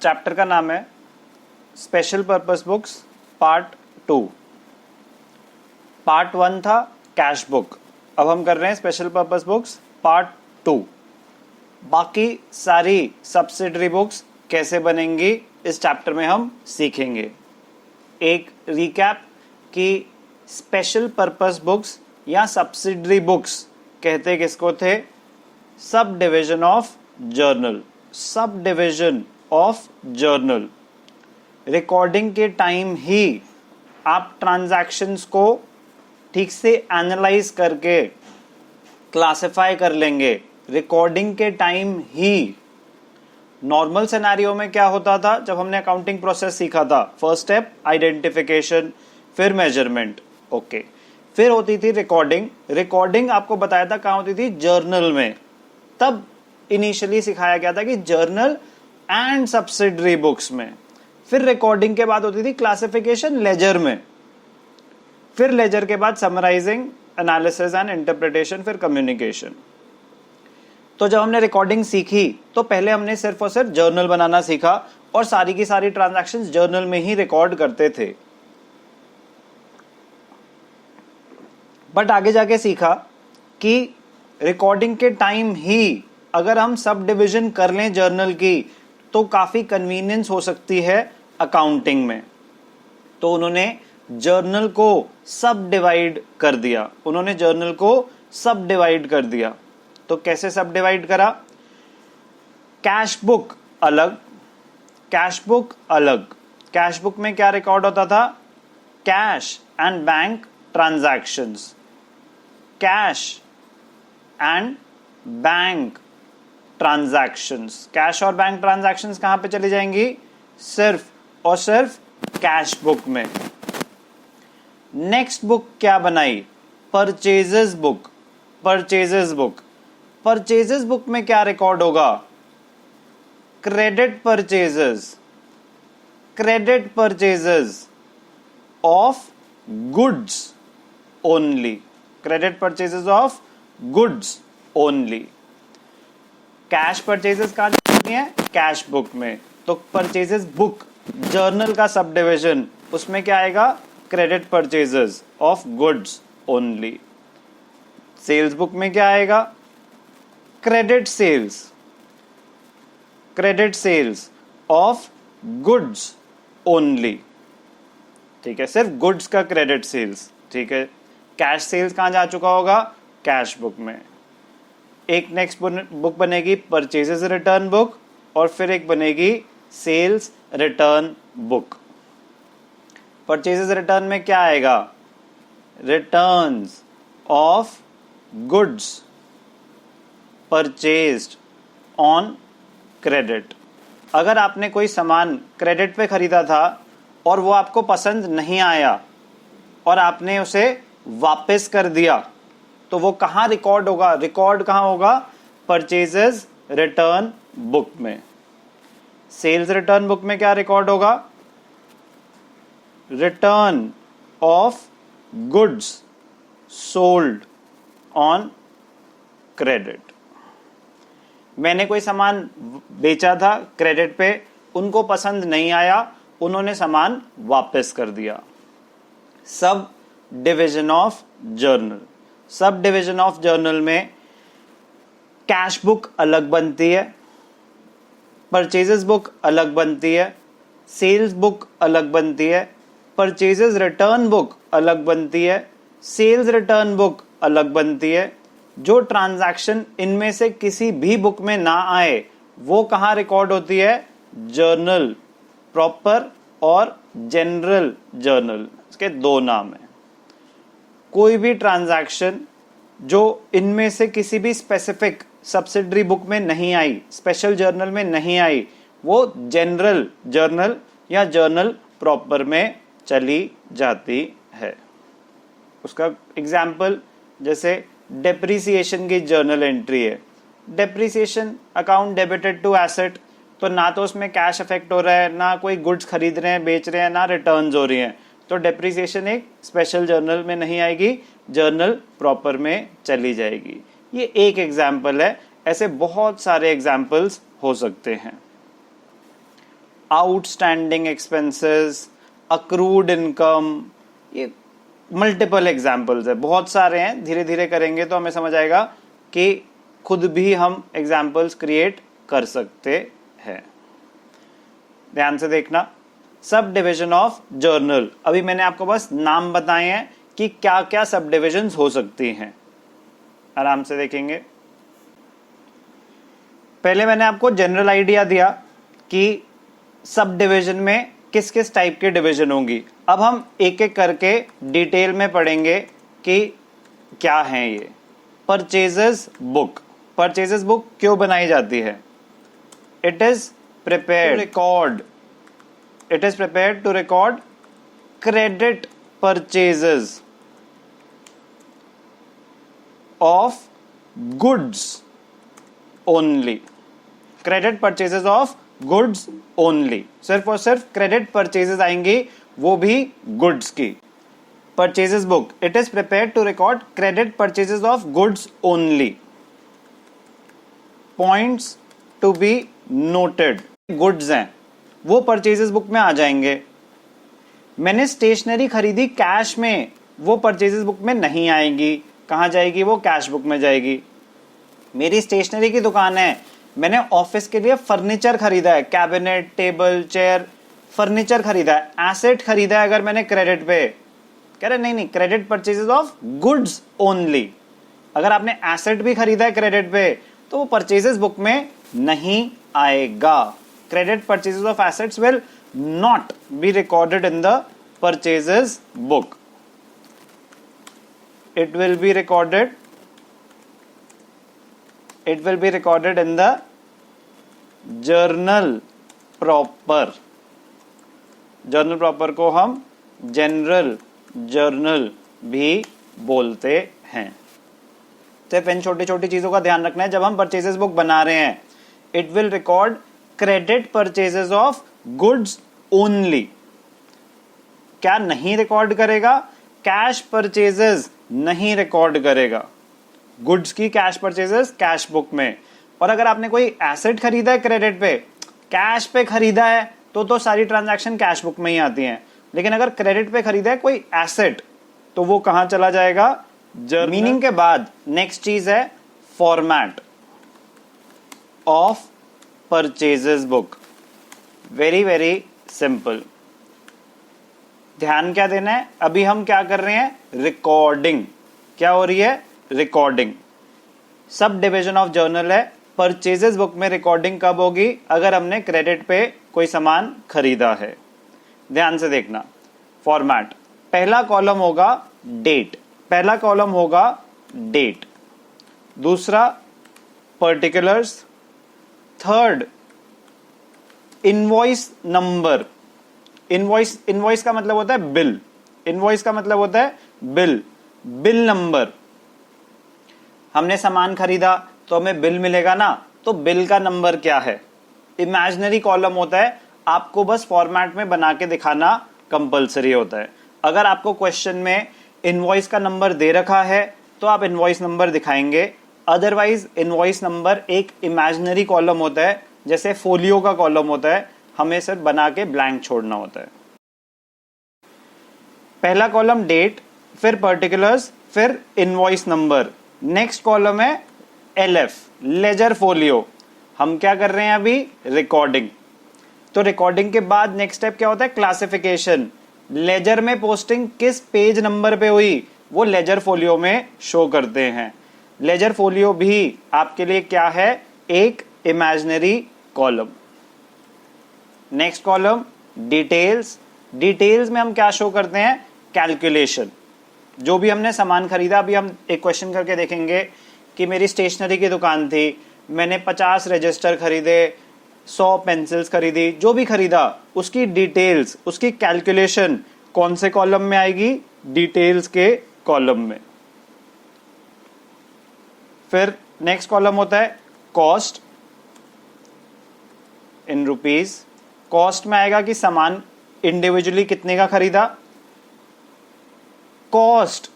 Chapter का नाम है special purpose books part 2। Part 1 था कैश बुक, अब हम कर रहे हैं स्पेशल पर्पस बुक्स पार्ट 2। बाकी सारी सब्सिडरी बुक्स कैसे बनेंगी इस चैप्टर में हम सीखेंगे। एक रिकैप कि स्पेशल पर्पस बुक्स या सब्सिडरी बुक्स कहते किसको थे? Sub division of journal. Sub division of journal recording के टाइम ही आप ट्रांजैक्शंस को ठीक से एनालाइज करके क्लासिफाई कर लेंगे। रिकॉर्डिंग के टाइम ही। नॉर्मल सिनेरियो में क्या होता था जब हमने अकाउंटिंग प्रोसेस सीखा था? फर्स्ट स्टेप आइडेंटिफिकेशन, फिर मेजरमेंट, ओके, फिर होती थी रिकॉर्डिंग। रिकॉर्डिंग आपको बताया था कहां होती थी? जर्नल में। तब इनिशियली सिखाया गया था कि जर्नल एंड सब्सिडरी बुक्स में। फिर रिकॉर्डिंग के बाद होती थी क्लासिफिकेशन लेजर में। फिर लेजर के बाद समराइजिंग, एनालिसिस एंड इंटरप्रिटेशन, फिर कम्युनिकेशन। तो जब हमने रिकॉर्डिंग सीखी तो पहले हमने सिर्फ और सिर्फ जर्नल बनाना सीखा और सारी की सारी ट्रांजैक्शंस जर्नल में ही रिकॉर्ड करते थे। बट आगे जाके सीखा कि रिकॉर्डिंग के टाइम ही अगर हम सब डिवीजन कर लें जर्नल की तो काफी कन्वीनियंस हो सकती है अकाउंटिंग में। तो उन्होंने जर्नल को सब डिवाइड कर दिया। उन्होंने जर्नल को सब डिवाइड कर दिया। तो कैसे सब डिवाइड करा? कैश बुक अलग, कैश बुक अलग। कैश बुक में क्या रिकॉर्ड होता था? Cash and bank transactions. Cash and bank transactions. Cash और बैंक ट्रांजैक्शंस कहां पे चली जाएंगी? सिर्फ और सिर्फ कैश बुक में। नेक्स्ट बुक क्या बनाई? Purchases book. Purchases book. Purchases book में क्या रिकॉर्ड होगा? Credit purchases. Credit purchases of goods only. Credit purchases of goods only. Cash purchases कहां जाती है? कैश बुक में। तो परचेजेस बुक जर्नल का सब डिवीजन, उसमें क्या आएगा? Credit purchases of goods only. Sales book में क्या आएगा? Credit sales. Credit sales of goods only. ठीक है, सिर्फ गुड्स का क्रेडिट सेल्स। ठीक है, कैश सेल्स कहां जा चुका होगा? कैश बुक में। एक नेक्स्ट बुक बनेगी परचेजेस रिटर्न बुक और फिर एक बनेगी sales return book. Purchases return में क्या आएगा? Returns of goods purchased on credit. अगर आपने कोई सामान क्रेडिट पे खरीदा था और वो आपको पसंद नहीं आया और आपने उसे वापस कर दिया तो वो कहां रिकॉर्ड होगा? रिकॉर्ड कहां होगा? परचेजेस रिटर्न बुक में। सेल्स रिटर्न बुक में क्या रिकॉर्ड होगा? Return of goods sold on credit. मैंने कोई सामान बेचा था क्रेडिट पे, उनको पसंद नहीं आया, उन्होंने सामान वापस कर दिया। Sub division of journal. Sub division of journal में कैश बुक अलग बनती है, परचेजेस बुक अलग बनती है, सेल्स बुक अलग बनती है, परचेजेस रिटर्न बुक अलग बनती है, सेल्स रिटर्न बुक अलग बनती है। जो ट्रांजैक्शन इनमें से किसी भी बुक में ना आए वो कहां रिकॉर्ड होती है? जर्नल प्रॉपर और जनरल जर्नल, इसके दो नाम है। कोई भी ट्रांजैक्शन जो इनमें से किसी भी स्पेसिफिक सब्सिडरी बुक में नहीं आई, स्पेशल जर्नल में नहीं आई, वो जनरल जर्नल या जर्नल प्रॉपर में चली जाती है। उसका एग्जाम्पल जैसे डेप्रिसिएशन की जर्नल एंट्री है। Depreciation account debited to asset, तो ना तो उसमें कैश इफेक्ट हो रहा है, ना कोई गुड्स खरीद रहे हैं बेच रहे हैं, ना रिटर्न्स हो रही हैं। तो डेप्रिसिएशन एक स्पेशल जर्नल में नहीं आएगी, जर्नल प्रॉपर में चली जाएगी। ये एक एग्जाम्पल है, ऐसे बहुत सारे एग्जाम्पल्स हो सकते हैं। आउटस्टैंडिंग एक्सपेंसेस, अक्रूड इनकम, ये मल्टीपल एग्जाम्पल्स है, बहुत सारे हैं। धीरे धीरे करेंगे तो हमें समझ आएगा कि खुद भी हम एग्जाम्पल्स क्रिएट कर सकते हैं। ध्यान से देखना, सब डिविजन ऑफ जर्नल। अभी मैंने आपको बस नाम बताए हैं कि क्या क्या सब डिविजन्स हो सकती हैं, आराम से देखेंगे। पहले मैंने आपको जनरल आइडिया दिया कि सब डिविजन में किस किस टाइप के डिविजन होंगी। अब हम एक एक करके डिटेल में पढ़ेंगे कि क्या है ये। परचेजेस बुक, परचेजेस बुक क्यों बनाई जाती है? It is prepared to record credit purchases of goods only. Credit purchases of goods only. सिर्फ और सिर्फ क्रेडिट परचेजेस आएंगी, वो भी गुड्स की। Purchases book, it is prepared to record credit purchases of goods only. Points to be noted. Goods हैं वो purchases book में आ जाएंगे। मैंने स्टेशनरी खरीदी कैश में, वो परचेजेस बुक में नहीं आएगी। कहां जाएगी? वो कैश बुक में जाएगी। मेरी स्टेशनरी की दुकान है, मैंने ऑफिस के लिए फर्नीचर खरीदा है, कैबिनेट, टेबल, चेयर, फर्नीचर खरीदा है, एसेट खरीदा है, अगर मैंने क्रेडिट पे, कह रहे नहीं, credit purchases of goods only. अगर आपने एसेट भी खरीदा है क्रेडिट पे तो वो परचेजेस बुक में नहीं आएगा। Credit purchases of assets will not be recorded in the purchases book. It will be recorded in the journal proper. Journal proper को हम जनरल जर्नल भी बोलते हैं। सिर्फ इन छोटी छोटी चीजों का ध्यान रखना है जब हम परचेजेस बुक बना रहे हैं। It will record credit purchases of goods only. क्या नहीं रिकॉर्ड करेगा? कैश परचेजेस नहीं रिकॉर्ड करेगा। गुड्स की कैश परचेजेस कैश बुक में। और अगर आपने कोई एसेट खरीदा है क्रेडिट पे, कैश पे खरीदा है तो सारी ट्रांजैक्शन कैश बुक में ही आती हैं। लेकिन अगर क्रेडिट पे खरीदा है कोई एसेट तो वो कहां चला जाएगा? मीनिंग के बाद नेक्स्ट चीज है format of purchases book. Very very simple. ध्यान क्या देना है? अभी हम क्या कर रहे हैं? रिकॉर्डिंग। क्या हो रही है? Recording. Sub division of journal है। परचेजेस बुक में रिकॉर्डिंग कब होगी? अगर हमने क्रेडिट पे कोई सामान खरीदा है। ध्यान से देखना। फॉर्मेट, पहला कॉलम होगा डेट, पहला कॉलम होगा डेट, दूसरा particulars, third invoice number. Invoice का मतलब होता है बिल, इनवॉइस का मतलब होता है बिल, बिल नंबर। हमने सामान खरीदा तो हमें बिल मिलेगा ना, तो बिल का नंबर क्या है? इमेजिनरी कॉलम होता है, आपको बस फॉर्मेट में बना के दिखाना कंपलसरी होता है। अगर आपको क्वेश्चन में इनवॉइस का नंबर दे रखा है तो आप इनवॉइस नंबर दिखाएंगे, अदरवाइज इनवॉइस नंबर एक इमेजिनरी कॉलम होता है, जैसे फोलियो का कॉलम होता है, हमें सिर्फ बना के ब्लैंक छोड़ना होता है। पहला कॉलम डेट, फिर पर्टिकुलर्स, फिर इनवॉइस नंबर। नेक्स्ट कॉलम है एलएफ, लेजर फोलियो। हम क्या कर रहे हैं अभी? रिकॉर्डिंग। तो रिकॉर्डिंग के बाद नेक्स्ट स्टेप क्या होता है? क्लासिफिकेशन। लेजर में पोस्टिंग किस पेज नंबर पे हुई वो लेजर फोलियो में शो करते हैं। लेजर फोलियो भी आपके लिए क्या है? एक imaginary column. Next column details. Details में हम क्या शो करते हैं? कैलकुलेशन। जो भी हमने सामान खरीदा, अभी हम एक क्वेश्चन करके देखेंगे कि मेरी स्टेशनरी की दुकान थी, मैंने 50 रजिस्टर खरीदे, 100 पेंसिल्स खरीदी, जो भी खरीदा उसकी डिटेल्स, उसकी कैलकुलेशन कौन से कॉलम में आएगी? डिटेल्स के कॉलम में। फिर नेक्स्ट कॉलम होता है कॉस्ट इन रुपीज। कॉस्ट में आएगा कि सामान इंडिविजुअली कितने का खरीदा, कॉस्ट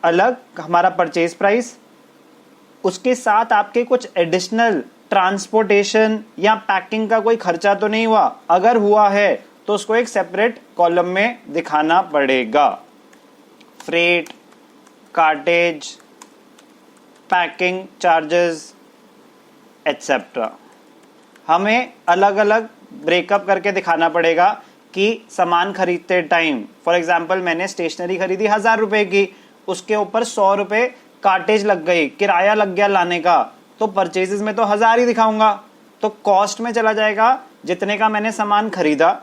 अलग, हमारा परचेज प्राइस, उसके साथ आपके कुछ एडिशनल ट्रांसपोर्टेशन या पैकिंग का कोई खर्चा तो नहीं हुआ, अगर हुआ है तो उसको एक सेपरेट कॉलम में दिखाना पड़ेगा। Freight, cartage, packing charges etcetera, हमें अलग अलग ब्रेकअप करके दिखाना पड़ेगा कि सामान खरीदते टाइम, फॉर एग्जाम्पल मैंने स्टेशनरी खरीदी 1000 रुपए की, उसके ऊपर 100 रुपए कार्टेज लग गई, किराया लग गया लाने का, तो परचेजेस में तो 1000 ही दिखाऊंगा, तो कॉस्ट में चला जाएगा जितने का मैंने सामान खरीदा।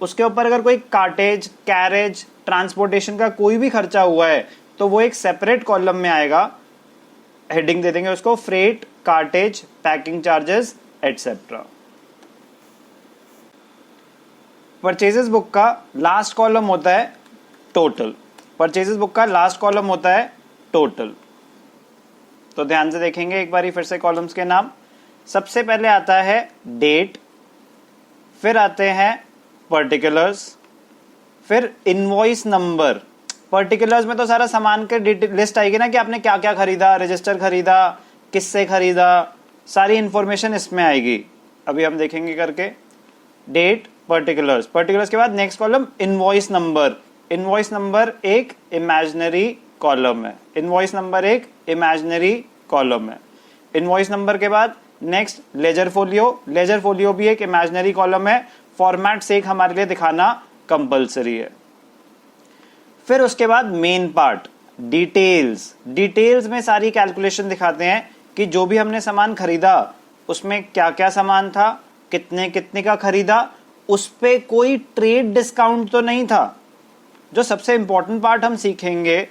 उसके ऊपर अगर कोई कार्टेज, कैरेज, ट्रांसपोर्टेशन का कोई भी खर्चा हुआ है तो वो एक सेपरेट कॉलम में आएगा, हेडिंग दे देंगे उसको freight, cartage, packing charges etcetera. Purchases book का लास्ट कॉलम होता है टोटल, परचेजेस बुक का लास्ट कॉलम होता है टोटल। तो ध्यान से देखेंगे एक बारी फिर से कॉलम्स के नाम। सबसे पहले आता है डेट, फिर आते हैं पर्टिकुलर्स, फिर इनवॉइस नंबर। पर्टिकुलर्स में तो सारा सामान के लिस्ट आएगी ना कि आपने क्या क्या खरीदा, रजिस्टर खरीदा, किससे खरीदा, सारी इंफॉर्मेशन इसमें आएगी। अभी हम देखेंगे करके डेट, पर्टिकुलर्स, पर्टिकुलर्स के बाद next column invoice number. Invoice number एक इमेजिनरी कॉलम है, इनवॉइस नंबर एक इमेजिनरी कॉलम है। इनवॉइस नंबर के बाद next ledger folio, ledger folio भी एक इमेजिनरी कॉलम है, फॉर्मेट से एक हमारे लिए दिखाना कंपलसरी है। फिर उसके बाद मेन पार्ट डिटेल्स, डिटेल्स में सारी कैलकुलेशन दिखाते हैं कि जो भी हमने सामान खरीदा उसमें क्या क्या सामान था, कितने कितने का खरीदा, उस पे कोई ट्रेड डिस्काउंट तो नहीं था। जो सबसे इंपॉर्टेंट पार्ट हम सीखेंगे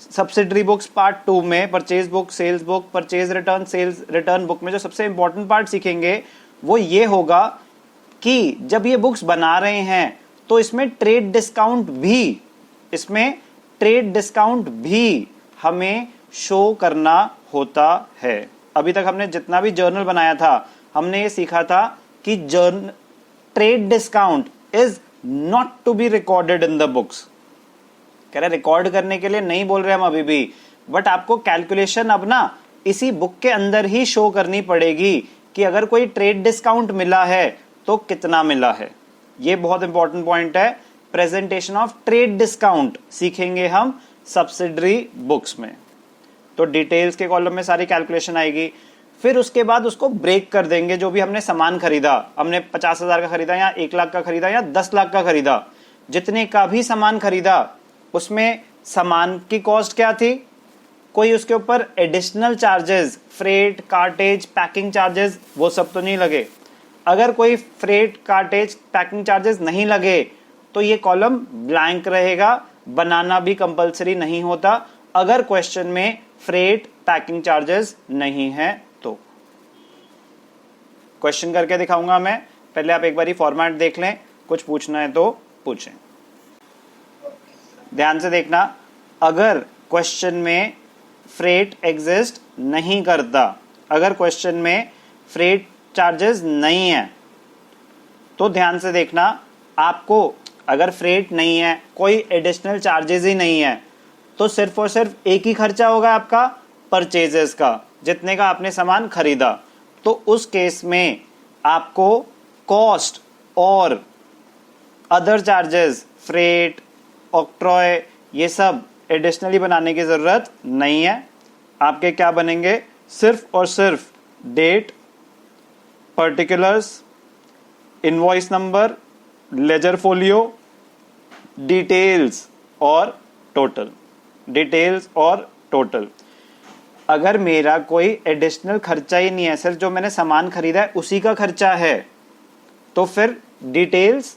सब्सिडरी बुक्स पार्ट 2 में, purchase book, sales book, purchase return, sales return book में जो सबसे इंपॉर्टेंट पार्ट सीखेंगे वो ये होगा कि जब ये बुक्स बना रहे हैं तो इसमें ट्रेड डिस्काउंट भी, इसमें ट्रेड डिस्काउंट भी हमें शो करना होता है। अभी तक हमने जितना भी जर्नल बनाया था हमने ये सीखा था कि trade discount is not to be recorded in the books. कह रहे रिकॉर्ड करने के लिए नहीं बोल रहे हम अभी भी, बट आपको कैलकुलेशन अब ना इसी बुक के अंदर ही शो करनी पड़ेगी कि अगर कोई ट्रेड डिस्काउंट मिला है तो कितना मिला है। ये बहुत इंपॉर्टेंट पॉइंट है। प्रेजेंटेशन ऑफ ट्रेड डिस्काउंट सीखेंगे हम सब्सिडरी बुक्स में। तो डिटेल्स के कॉलम में सारी कैलकुलेशन आएगी। फिर उसके बाद उसको ब्रेक कर देंगे, जो भी हमने सामान खरीदा, हमने 50,000 का खरीदा या 1 लाख का खरीदा या 10 लाख का खरीदा, जितने का भी सामान खरीदा उसमें सामान की कॉस्ट क्या थी, कोई उसके ऊपर additional charges, freight, cartage, packing charges वो सब तो नहीं लगे। अगर कोई फ्रेट, कार्टेज, पैकिंग चार्जेस नहीं लगे तो ये कॉलम ब्लैंक रहेगा, बनाना भी कंपलसरी नहीं होता अगर क्वेश्चन में फ्रेट, पैकिंग चार्जेस नहीं है तो। क्वेश्चन करके दिखाऊंगा मैं, पहले आप एक बारी फॉर्मेट देख लें, कुछ पूछना है तो पूछें। ध्यान से देखना, अगर क्वेश्चन में फ्रेट एग्जिस्ट नहीं करता, अगर क्वेश्चन में फ्रेट चार्जेस नहीं है तो ध्यान से देखना, आपको अगर फ्रेट नहीं है, कोई एडिशनल चार्जेस ही नहीं है, तो सिर्फ और सिर्फ एक ही खर्चा होगा आपका परचेजेस का, जितने का आपने सामान खरीदा। तो उस केस में आपको कॉस्ट और अदर चार्जेस, फ्रेट, ऑक्ट्रॉय, ये सब एडिशनली बनाने की जरूरत नहीं है। आपके क्या बनेंगे, सिर्फ और सिर्फ date, particulars, invoice number, ledger folio, details और टोटल, डिटेल्स और टोटल। अगर मेरा कोई एडिशनल खर्चा ही नहीं है, सिर्फ जो मैंने सामान खरीदा है उसी का खर्चा है, तो फिर डिटेल्स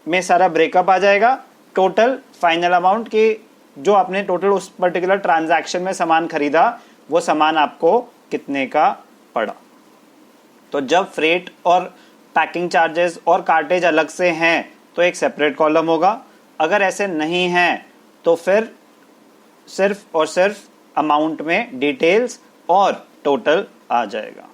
में सारा ब्रेकअप आ जाएगा, टोटल फाइनल अमाउंट की जो आपने टोटल उस पर्टिकुलर ट्रांजैक्शन में सामान खरीदा वो सामान आपको कितने का पड़ा। तो जब फ्रेट और पैकिंग चार्जेस और कार्टेज अलग से हैं तो एक सेपरेट कॉलम होगा, अगर ऐसे नहीं है तो फिर सिर्फ और सिर्फ अमाउंट में डिटेल्स और टोटल आ जाएगा।